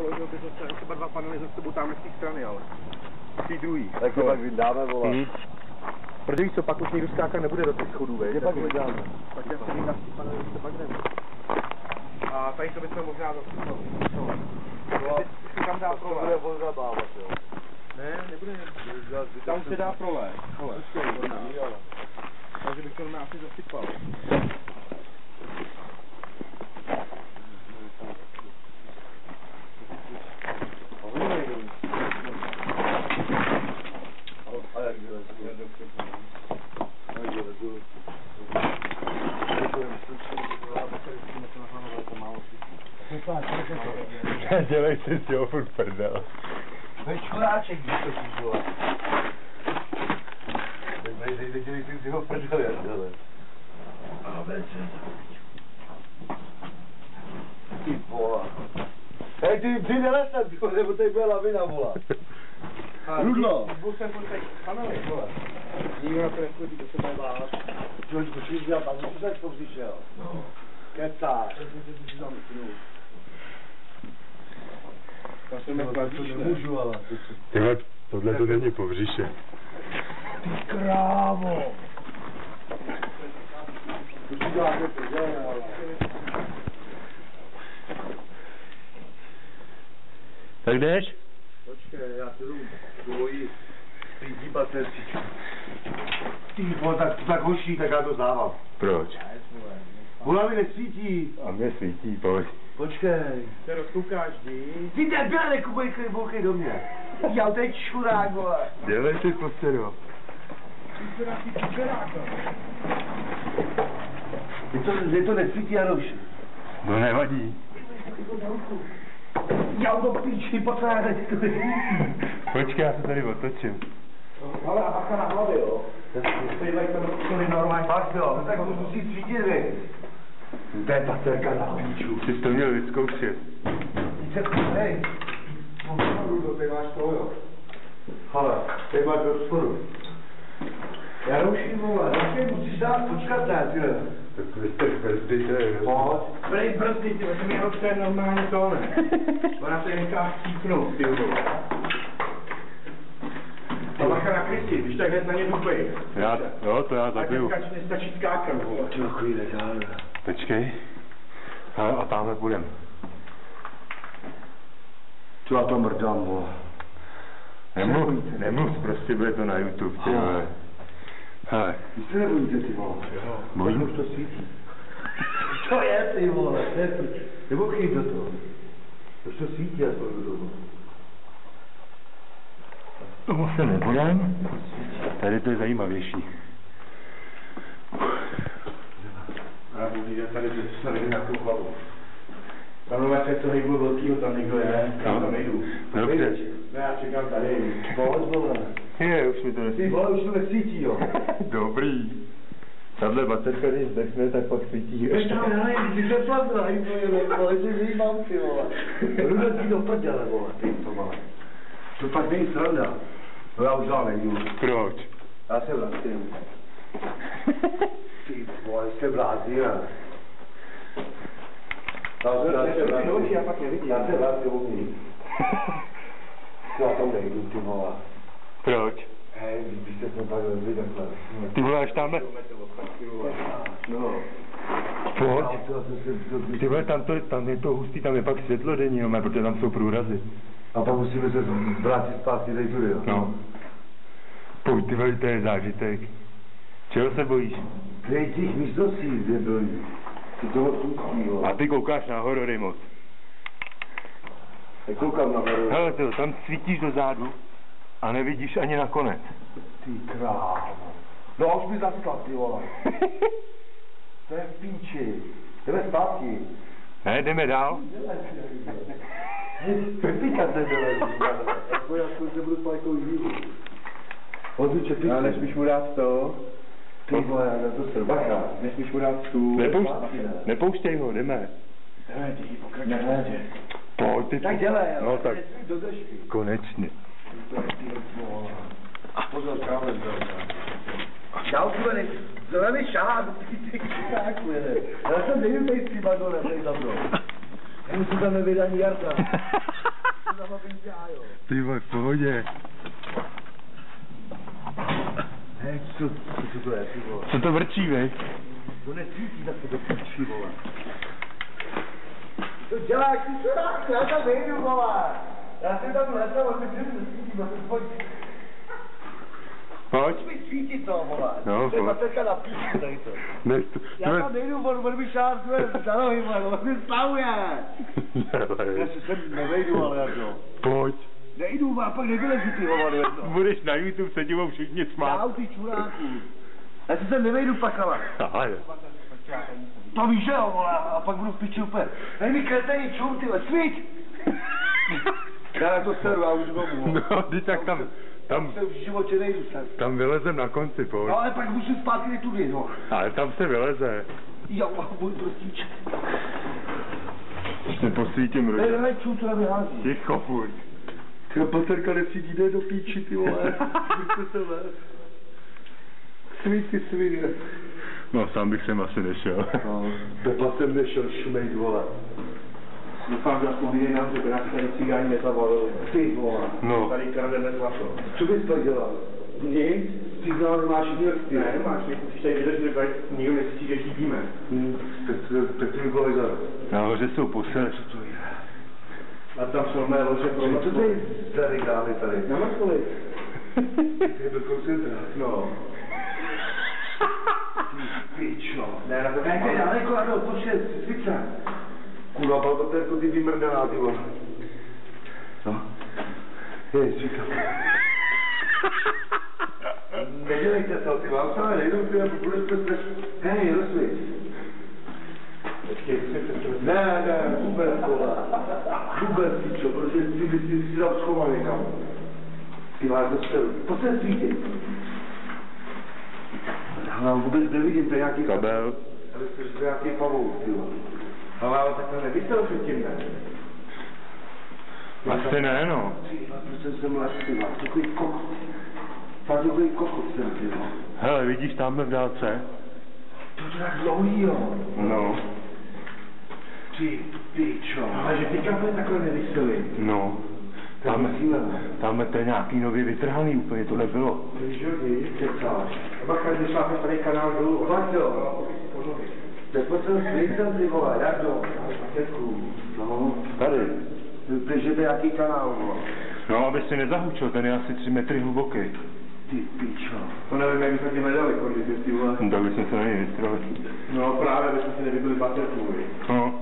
položil by zase třeba 2 panely za sebou tamhle z té strany, ale z té druhý. Tak to pak vydáme, vole. Protože víš co, pak už někdo skákat nebude do těch schodů, Kde pak vydáme? Tak já se vydáš ty panely, to pak nevím. A tady to bychom možná zase už tam dá prolé. To bude pozabávat, jo. Ne, nebude. Tam se dá prolé. Takže bych to na asi zasypal. Dělej si z těho furt prdel. To je čuráček, když to šířila. Dělej si z těho prdel, jak dělej. Ty vola. Hej, ty nelez tam, nebo tady bude lavina, vola. Rudlo. Byl jsem po těch panelech, vole. Nikdo na to nechodí, to se bude bát. Jož, počkej, dělat, tam už se to přišel. Kecáš. Já jsem nekladíš, nemůžu, ale. Tyhle, tohle to není po břiše. Ty krávo. Tak jdeš? Počkej, já se jdu dvojí. Ty díbat nesíču. Ty vole, tak hoší, tak já to zdávám. Proč? Vola mi nesvítí. A mě svítí, pojď. Počkej. se rozkoukáš, jdi. Ty debile, nekupej bouchej do mě. Já teď čurák, vole. Dělej si posteru. Je to nesvítí, Jaroš. No nevadí. Já to píči, potřádat to nesvítí. Počkej, já se tady otočím. Ale a bacha na hlavě, jo. To je normální. Fakt jo, tak to musí svítit, vy. To je baterka na píču. Ty jsi to měl vyzkoušet. Hej. Tady máš to, jo. Hele, tady máš do sporu. Já ruším, vole, také musíš dát počkat, ne, ty. Tak vy jste brzdy, to je. Pojď. Prej brzdy, ty to mi to je normálně to, ne. Ona se necká chcípnout, ty vole. A bacha na Kristi, když tak hned na ně dupej. Jo, to já zabiju. Tak nestačí skákat, vole. Čo chvíli, dále. Počkej. A tamhle budem. Co já to mrdám, vole. Nemluv, prostě bude to na YouTube, ty vole. Hele. Vy se nebojíte, ty vole. Bojím? Už to svítí. To je, ty vole, to je prč. Nebo chyť do toho. Už to svítí, já to jdu. Tomu se nebudem. Tady to je zajímavější. Já budu vidět tady, že se nejde na tu hlavu. Tam máte to nejdu velkýho, tam někdo je, tam nejdu. Dobře. Ne, já čekám tady. Pojď, vole. Je, už mi to nesvítí. Ty vole, už to nesvítí, jo. Dobrý. Tahle baterka, když zdechne, tak pak svítí ještě. Ty se plazila, vole, že vyjímám, ty vole. Rudo ti do prdele, vole, ty to malé. To pak není sranda. No já už dál nejdu. Proč? Já se vrátím. Ty vole, jste vrátí, ne? Já se vrátím uvnitř. Já tam nejdu, ty vole. Proč? Hej, byste se pak vezli takhle. Ty vole, až tamhle. No. Pojď. Ty vole, tam je to hustý, tam je pak světlodenní, no, protože tam jsou průrazy. A pak musíme se vrátit zpátky tady tudy, jo? No. Pojď, ty vole, to je zážitek. Čeho se bojíš? Těch místností, kde byli. Ty toho tučí, jo. A ty koukáš na horory moc. Já koukám na horory. Hele, ty, tam svítíš dozadu a nevidíš ani na konec. Ty krávo. No a už mi zaskla, ty vole. To je v píči. Jdeme zpátky. Ne, jdeme dál. Pepíka se dělá. Jako já se budu spát jako jíru. Hodu čepičku. Ale nesmíš mu dát to. Ty vole, na to se bacha. Nesmíš mu dát stůl. Nepouštěj ho, jdeme. Jdeme, ty, pokračujeme. Pojď, ty. Tak dělej, jo. No tak, Do držky. konečně. Pozor, kámen, já už bude zelený šát, ty křikáku jede. Já jsem největší bagole, tady za mnou. Já musím tam nevědět ani Jarka. Ty vole, v pohodě. Hej, co to je, ty vole? Co to vrčí, vej? To nesvítí, tak to píčí, vole. To děláš, ty čurák, já tam nejdu, vole. Já jsem tam letel, a ty nesvítí, a to pojď. Pojď. Mi svítí to, vole. No, to je pojď. baterka na píčí, tady to. Ne, Já tam nejdu, on mi šářuje za nohy, vole, on mi spavuje. Já se sem nevejdu, ale jak jo. Pojď. Nejdu, a pak nevylezu ty hovado jedno. Budeš na YouTube, se ti budou všichni smát. Čau, ty čuráku. Já se sem nevejdu, pakala. Ale. To víš, že jo, vole, a pak budu v piči úplně. Hej, mi kretený čur, ty vole, svíť! Já na to seru, já už domů. No, ty tak tam Se už v životě nejdu sem. tam vylezem na konci, pojď. No ale pak musím zpátky tudy, no. Ale tam se vyleze. Jo, můj prostíček. Už neposvítím ruce. Hej, čur, co nevyhází. Ticho, furt. Ty baterka nesvítí, jde do píči, ty vole. Můžete se vést. Svít, ty svině. No, sám bych sem asi nešel. No, Pepa jsem nešel šmejt, vole. Doufám, že aspoň vidějí nám, že by nás tady cigáni nezavalili. Ty vole. No. Tady krademe zlato. Co bys to dělal? Nic. Signál nemáš nic, ty. Ne, nemáš, musíš tady vydržet, že nikdo necítí, že chybíme. Petr kolega. Nahoře jsou puse. Co to je? A tam jsou mé lože pro Co to je za regály tady? Na mrtvoli. To je do koncentrát. No. Pičo. Ne, na to Ne, to je daleko, ano, počkej, svice. Kurva, balbaterko, ty vymrdaná, ty vole. No. Hej, svíka. Nedělejte to, ty vám stále nejdou, ty vám budeš přes... Hej, rozsvíc. Ne, vůbec, vole. Vůbec, pičo, protože ty si tam schovaný tam. Ty máš do stelu. Pojď se svítit. Já vůbec nevidím, to je nějaký... Kabel. Ale to je nějaký pavouk, ty vole. Ale takhle nevyšel předtím, ne? Asi ne, no. Prostě jsem les, ty vole. Takový kokot. Fakt takový kokot jsem, ty vole. Hele, vidíš tamhle v dálce? To je tak dlouhý, jo. No. Ty pičo. Ale že ty kabely takhle nevyšely. No. Tamhle to je nějaký nově vytrhaný úplně, to nebylo. Víš, jo, ty kecáš. Bacha, když šlápneš tady kanál dolů. Fakt jo. Tak pojď jsem svícem, ty vole, jak to? No. Tady. Takže to je jaký kanál, vole. No, aby si nezahučil, ten je asi 3 metry hluboký. Ty pičo. To nevím, jak bychom tě nedali, když ty vole. No, tak bychom se na něj vystřelili. No právě, bychom si nevybili baterku, víš. No.